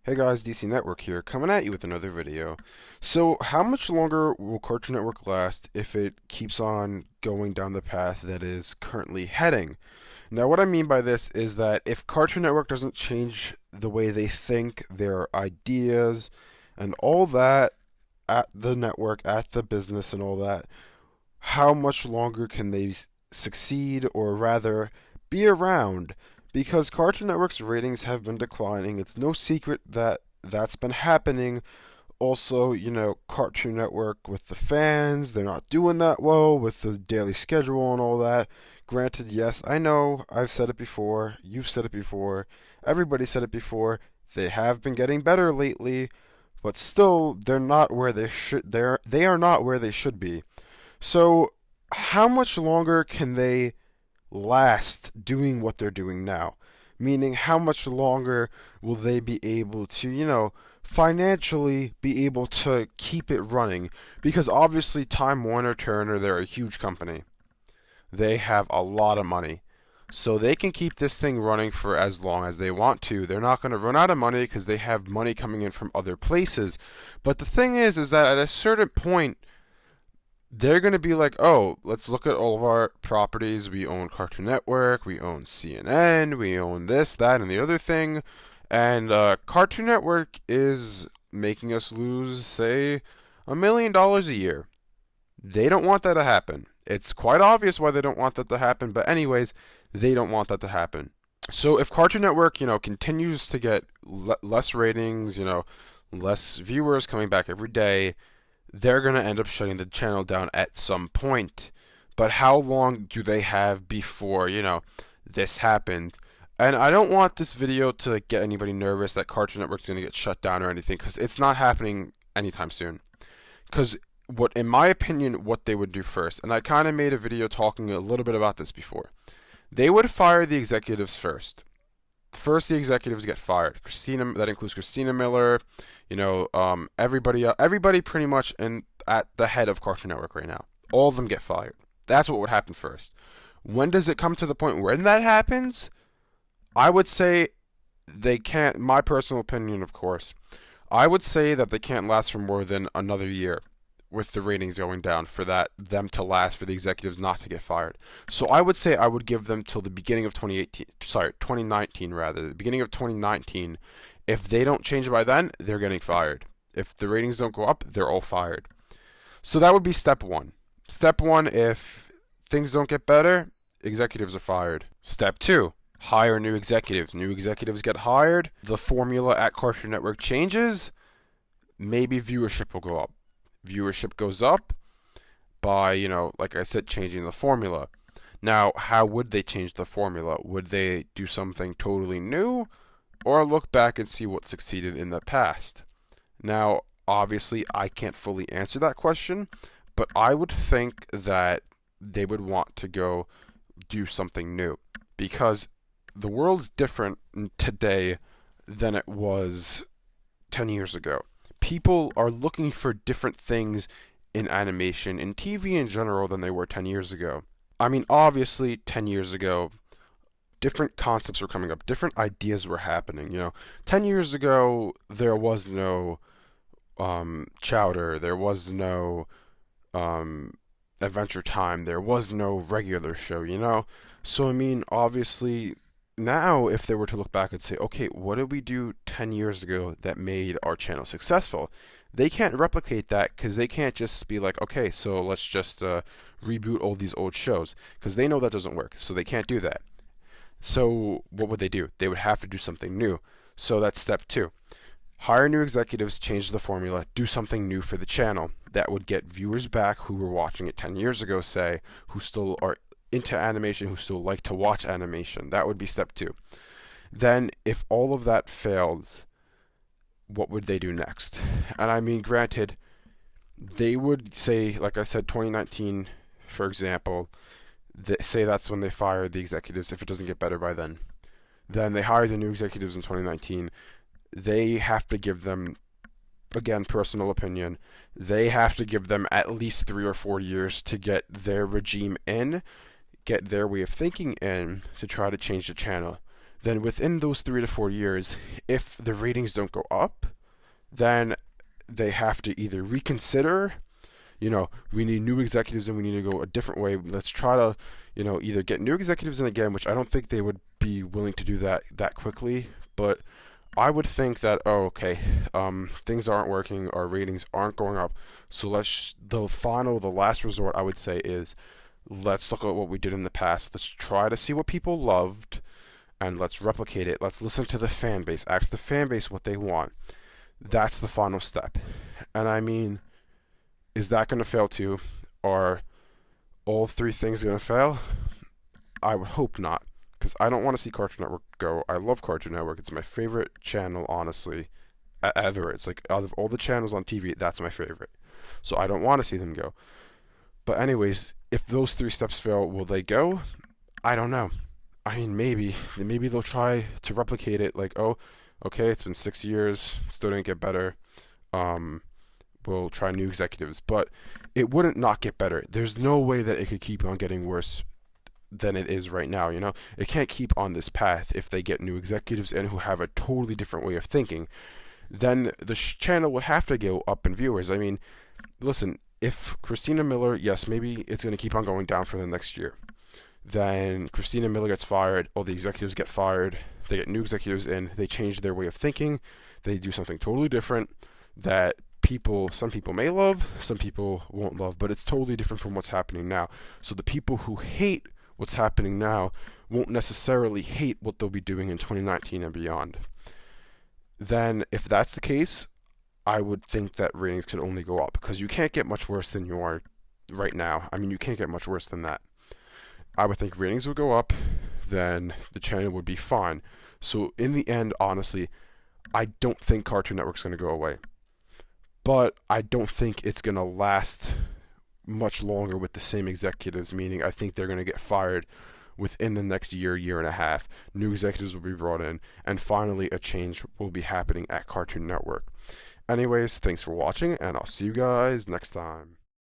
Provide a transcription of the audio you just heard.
Hey guys, DC Network here, coming at you with another video. So, how much longer will Cartoon Network last if it keeps on going down the path that is currently heading? Now, what I mean by this is that if Cartoon Network doesn't change the way they think, their ideas, and all that at the network, at the business, and all that, how much longer can they succeed, or rather, be around? Because Cartoon Network's ratings have been declining. It's no secret that that's been happening. Also, Cartoon Network with the fans, they're not doing that well with the daily schedule and all that. Granted, yes, I know, I've said it before, you've said it before, everybody said it before. They have been getting better lately, but still they're not where they are not where they should be. So, how much longer can they last doing what they're doing now? Meaning, how much longer will they be able to, financially be able to keep it running? Because obviously, Time Warner Turner, they're a huge company. They have a lot of money. So they can keep this thing running for as long as they want to. They're not going to run out of money because they have money coming in from other places. But the thing is that at a certain point, they're going to be like, oh, let's look at all of our properties. We own Cartoon Network, we own CNN, we own this, that, and the other thing. And Cartoon Network is making us lose, say, $1 million a year. They don't want that to happen. It's quite obvious why they don't want that to happen, but anyways, they don't want that to happen. So if Cartoon Network, continues to get less ratings, less viewers coming back every day, they're going to end up shutting the channel down at some point. But how long do they have before, this happens? And I don't want this video to get anybody nervous that Cartoon Network's going to get shut down or anything, because it's not happening anytime soon. Because in my opinion, what they would do first, and I kind of made a video talking a little bit about this before, they would fire the executives first. First, the executives get fired. That includes Christina Miller, everybody pretty much at the head of Cartoon Network right now. All of them get fired. That's what would happen first. When does it come to the point when that happens? I would say they can't. My personal opinion, of course, I would say that they can't last for more than another year, with the ratings going down, for them to last, for the executives not to get fired. So I would say I would give them till the beginning of 2019 rather, the beginning of 2019. If they don't change by then, they're getting fired. If the ratings don't go up, they're all fired. So that would be step one. Step one, if things don't get better, executives are fired. Step two, hire new executives. New executives get hired, the formula at Cartoon Network changes, maybe viewership will go up. Viewership goes up by, like I said, changing the formula. Now, how would they change the formula? Would they do something totally new, or look back and see what succeeded in the past? Now, obviously, I can't fully answer that question, but I would think that they would want to go do something new, because the world's different today than it was 10 years ago. People are looking for different things in animation and TV in general than they were 10 years ago. I mean, obviously, 10 years ago, different concepts were coming up, different ideas were happening. 10 years ago, there was no Chowder, there was no Adventure Time, there was no regular show. So, I mean, obviously, now, if they were to look back and say, okay, what did we do 10 years ago that made our channel successful? They can't replicate that, because they can't just be like, okay, so let's just reboot all these old shows, because they know that doesn't work, so they can't do that. So what would they do? They would have to do something new. So that's step two. Hire new executives, change the formula, do something new for the channel that would get viewers back who were watching it 10 years ago, say, who still are into animation, who still like to watch animation. That would be step two. Then, if all of that fails, what would they do next? And I mean, granted, they would say, like I said, 2019, for example, say that's when they fire the executives if it doesn't get better by then. Then they hire the new executives in 2019. They have to give them, again, personal opinion, they have to give them at least 3 or 4 years to get their regime in, get their way of thinking in, to try to change the channel. then within those 3 to 4 years, if the ratings don't go up, then they have to either reconsider, we need new executives and we need to go a different way. Let's try to, either get new executives in again, which I don't think they would be willing to do that quickly. But I would think that, okay, things aren't working, our ratings aren't going up. So the last resort I would say is, let's look at what we did in the past. Let's try to see what people loved, and let's replicate it. Let's listen to the fan base. Ask the fan base what they want. That's the final step. And I mean, is that going to fail too? Are all three things going to fail? I would hope not, because I don't want to see Cartoon Network go. I love Cartoon Network. It's my favorite channel, honestly, ever. It's like, out of all the channels on TV, that's my favorite. So I don't want to see them go. But anyways, if those three steps fail, will they go? I don't know. I mean, maybe they'll try to replicate it. Like, oh, okay, it's been 6 years, still didn't get better. We'll try new executives, but it wouldn't not get better. There's no way that it could keep on getting worse than it is right now. It can't keep on this path. If they get new executives in who have a totally different way of thinking, then the channel would have to go up in viewers. I mean, listen, if Christina Miller, yes, maybe it's going to keep on going down for the next year. Then Christina Miller gets fired, all the executives get fired, they get new executives in, they change their way of thinking, they do something totally different that some people may love, some people won't love, but it's totally different from what's happening now. So the people who hate what's happening now won't necessarily hate what they'll be doing in 2019 and beyond. Then if that's the case, I would think that ratings could only go up, because you can't get much worse than you are right now. I mean, you can't get much worse than that. I would think ratings would go up, then the channel would be fine. So in the end, honestly, I don't think Cartoon Network's going to go away. But I don't think it's going to last much longer with the same executives, meaning I think they're going to get fired within the next year and a half. New executives will be brought in, and finally a change will be happening at Cartoon Network. Anyways, thanks for watching, and I'll see you guys next time.